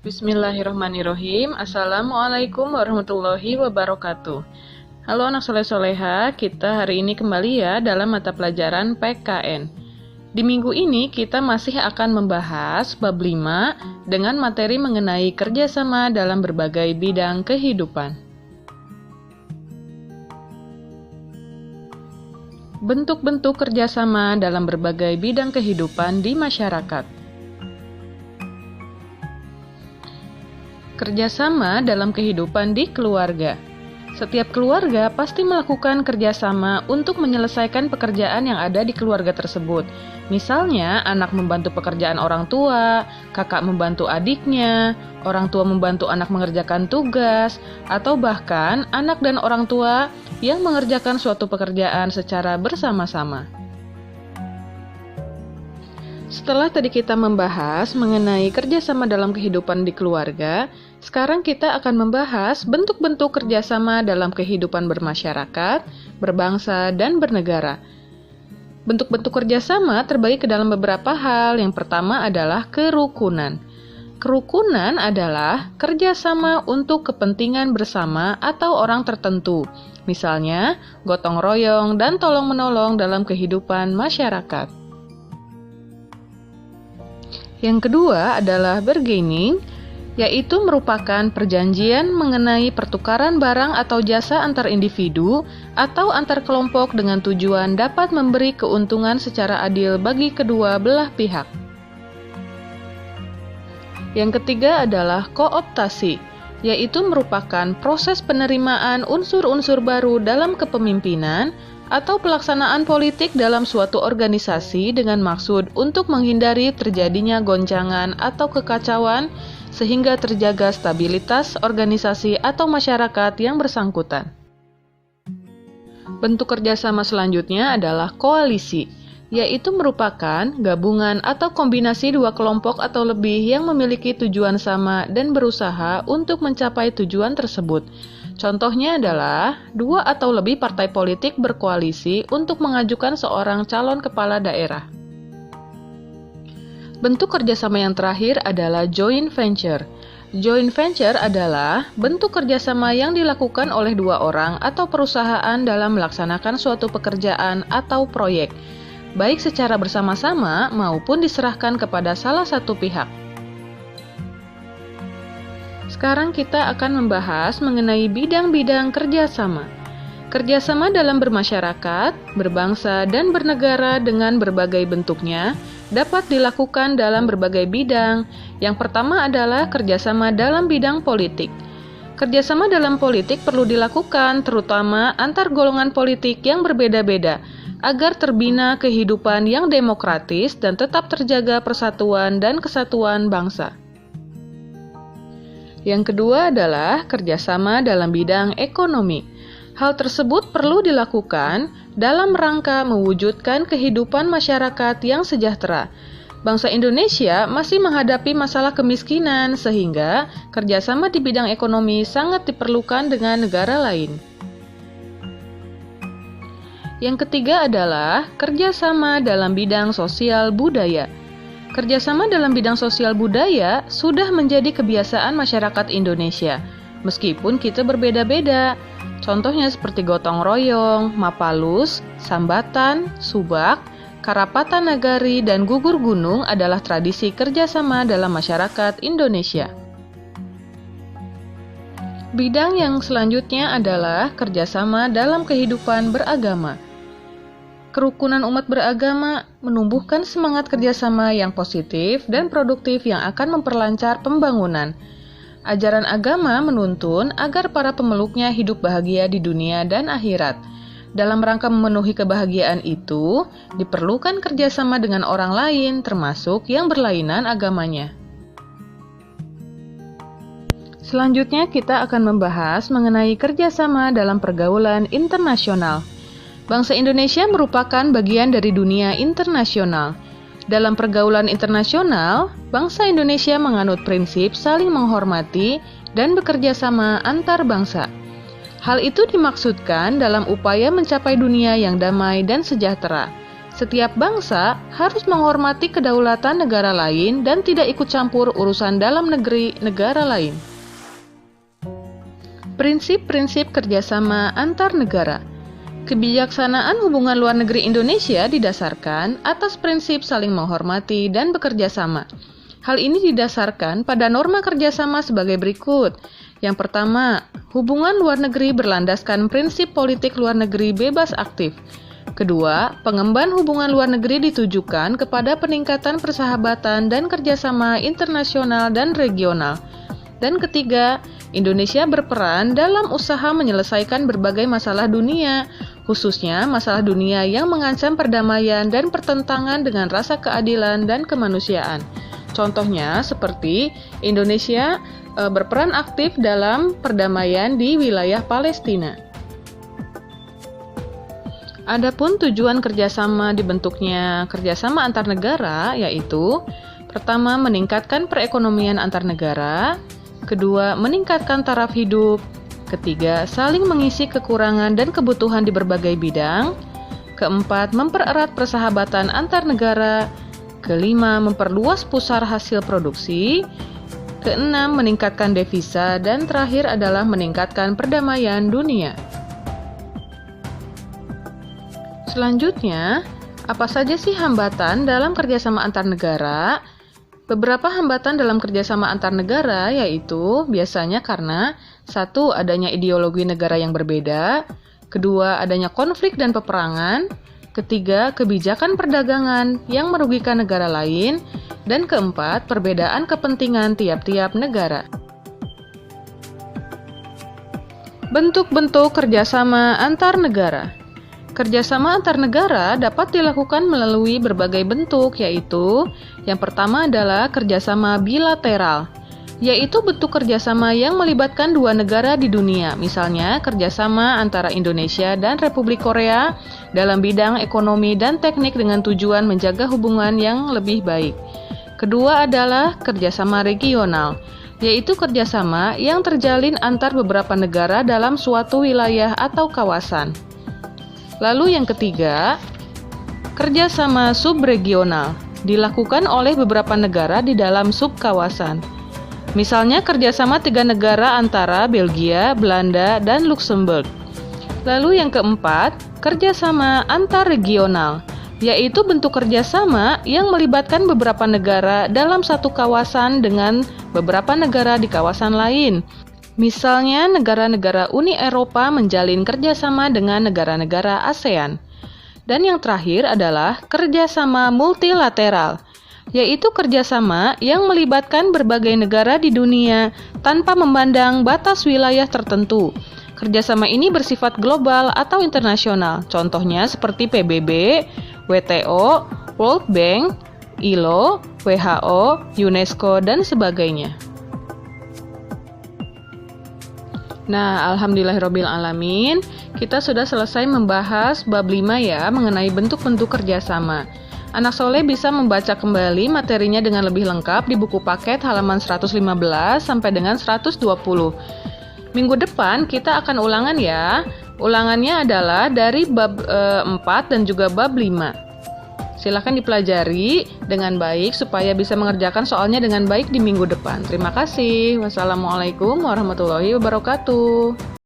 Bismillahirrahmanirrahim. Assalamualaikum warahmatullahi wabarakatuh. Halo anak soleh-soleha, kita hari ini kembali ya dalam mata pelajaran PKN. Di minggu ini kita masih akan membahas bab 5 dengan materi mengenai kerjasama dalam berbagai bidang kehidupan. Bentuk-bentuk kerjasama dalam berbagai bidang kehidupan di masyarakat. Kerjasama dalam kehidupan di keluarga. Setiap keluarga pasti melakukan kerjasama untuk menyelesaikan pekerjaan yang ada di keluarga tersebut. Misalnya, anak membantu pekerjaan orang tua, kakak membantu adiknya, orang tua membantu anak mengerjakan tugas, atau bahkan anak dan orang tua yang mengerjakan suatu pekerjaan secara bersama-sama. Setelah tadi kita membahas mengenai kerjasama dalam kehidupan di keluarga, sekarang kita akan membahas bentuk-bentuk kerjasama dalam kehidupan bermasyarakat, berbangsa, dan bernegara. Bentuk-bentuk kerjasama terbagi ke dalam beberapa hal. Yang pertama adalah kerukunan. Kerukunan adalah kerjasama untuk kepentingan bersama atau orang tertentu. Misalnya, gotong royong dan tolong-menolong dalam kehidupan masyarakat. Yang kedua adalah bargaining, yaitu merupakan perjanjian mengenai pertukaran barang atau jasa antar individu atau antar kelompok dengan tujuan dapat memberi keuntungan secara adil bagi kedua belah pihak. Yang ketiga adalah kooptasi, yaitu merupakan proses penerimaan unsur-unsur baru dalam kepemimpinan atau pelaksanaan politik dalam suatu organisasi dengan maksud untuk menghindari terjadinya goncangan atau kekacauan sehingga terjaga stabilitas organisasi atau masyarakat yang bersangkutan. Bentuk kerjasama selanjutnya adalah koalisi, yaitu merupakan gabungan atau kombinasi dua kelompok atau lebih yang memiliki tujuan sama dan berusaha untuk mencapai tujuan tersebut. Contohnya adalah dua atau lebih partai politik berkoalisi untuk mengajukan seorang calon kepala daerah. Bentuk kerjasama yang terakhir adalah joint venture. Joint venture adalah bentuk kerjasama yang dilakukan oleh dua orang atau perusahaan dalam melaksanakan suatu pekerjaan atau proyek, baik secara bersama-sama maupun diserahkan kepada salah satu pihak. Sekarang kita akan membahas mengenai bidang-bidang kerjasama. Kerjasama dalam bermasyarakat, berbangsa, dan bernegara dengan berbagai bentuknya dapat dilakukan dalam berbagai bidang. Yang pertama adalah kerjasama dalam bidang politik. Kerjasama dalam politik perlu dilakukan terutama antar golongan politik yang berbeda-beda, agar terbina kehidupan yang demokratis dan tetap terjaga persatuan dan kesatuan bangsa. Yang kedua adalah kerjasama dalam bidang ekonomi. Hal tersebut perlu dilakukan dalam rangka mewujudkan kehidupan masyarakat yang sejahtera. Bangsa Indonesia masih menghadapi masalah kemiskinan, sehingga kerjasama di bidang ekonomi sangat diperlukan dengan negara lain. Yang ketiga adalah kerjasama dalam bidang sosial budaya. Kerjasama dalam bidang sosial budaya sudah menjadi kebiasaan masyarakat Indonesia, meskipun kita berbeda-beda. Contohnya seperti gotong royong, mapalus, sambatan, subak, karapatan nagari, dan gugur gunung adalah tradisi kerjasama dalam masyarakat Indonesia. Bidang yang selanjutnya adalah kerjasama dalam kehidupan beragama. Kerukunan umat beragama menumbuhkan semangat kerjasama yang positif dan produktif yang akan memperlancar pembangunan. Ajaran agama menuntun agar para pemeluknya hidup bahagia di dunia dan akhirat. Dalam rangka memenuhi kebahagiaan itu, diperlukan kerjasama dengan orang lain, termasuk yang berlainan agamanya. Selanjutnya kita akan membahas mengenai kerjasama dalam pergaulan internasional. Bangsa Indonesia merupakan bagian dari dunia internasional. Dalam pergaulan internasional, bangsa Indonesia menganut prinsip saling menghormati dan bekerja sama antar bangsa. Hal itu dimaksudkan dalam upaya mencapai dunia yang damai dan sejahtera. Setiap bangsa harus menghormati kedaulatan negara lain dan tidak ikut campur urusan dalam negeri negara lain. Prinsip-prinsip kerjasama antar negara. Kebijaksanaan hubungan luar negeri Indonesia didasarkan atas prinsip saling menghormati dan bekerja sama. Hal ini didasarkan pada norma kerjasama sebagai berikut. Yang pertama, hubungan luar negeri berlandaskan prinsip politik luar negeri bebas aktif. Kedua, pengembangan hubungan luar negeri ditujukan kepada peningkatan persahabatan dan kerjasama internasional dan regional. Dan ketiga, Indonesia berperan dalam usaha menyelesaikan berbagai masalah dunia, khususnya masalah dunia yang mengancam perdamaian dan pertentangan dengan rasa keadilan dan kemanusiaan. Contohnya seperti Indonesia berperan aktif dalam perdamaian di wilayah Palestina. Adapun tujuan kerjasama dibentuknya kerjasama antar negara yaitu pertama, meningkatkan perekonomian antar negara. Kedua, meningkatkan taraf hidup. Ketiga, saling mengisi kekurangan dan kebutuhan di berbagai bidang. Keempat, mempererat persahabatan antar negara. Kelima, memperluas pusar hasil produksi. Keenam, meningkatkan devisa. Dan terakhir adalah meningkatkan perdamaian dunia. Selanjutnya, apa saja sih hambatan dalam kerjasama antar negara? Beberapa hambatan dalam kerjasama antar negara yaitu biasanya karena satu, adanya ideologi negara yang berbeda, kedua, adanya konflik dan peperangan, ketiga, kebijakan perdagangan yang merugikan negara lain, dan keempat, perbedaan kepentingan tiap-tiap negara. Bentuk-bentuk kerjasama antar negara. Kerjasama antar negara dapat dilakukan melalui berbagai bentuk, yaitu yang pertama adalah kerjasama bilateral, yaitu bentuk kerjasama yang melibatkan dua negara di dunia, misalnya kerjasama antara Indonesia dan Republik Korea dalam bidang ekonomi dan teknik dengan tujuan menjaga hubungan yang lebih baik. Kedua adalah kerjasama regional, yaitu kerjasama yang terjalin antar beberapa negara dalam suatu wilayah atau kawasan. Lalu yang ketiga, kerjasama subregional, dilakukan oleh beberapa negara di dalam subkawasan. Misalnya kerjasama 3 negara antara Belgia, Belanda, dan Luxembourg. Lalu yang keempat, kerjasama antarregional, yaitu bentuk kerjasama yang melibatkan beberapa negara dalam satu kawasan dengan beberapa negara di kawasan lain. Misalnya, negara-negara Uni Eropa menjalin kerjasama dengan negara-negara ASEAN. Dan yang terakhir adalah kerjasama multilateral, yaitu kerjasama yang melibatkan berbagai negara di dunia tanpa memandang batas wilayah tertentu. Kerjasama ini bersifat global atau internasional, contohnya seperti PBB, WTO, World Bank, ILO, WHO, UNESCO, dan sebagainya. Nah, alhamdulillahirabbil alamin, kita sudah selesai membahas bab 5 ya, mengenai bentuk-bentuk kerjasama. Anak soleh bisa membaca kembali materinya dengan lebih lengkap di buku paket halaman 115 sampai dengan 120. Minggu depan kita akan ulangan ya. Ulangannya adalah dari bab 4 dan juga bab 5. Silakan dipelajari dengan baik supaya bisa mengerjakan soalnya dengan baik di minggu depan. Terima kasih. Wassalamualaikum warahmatullahi wabarakatuh.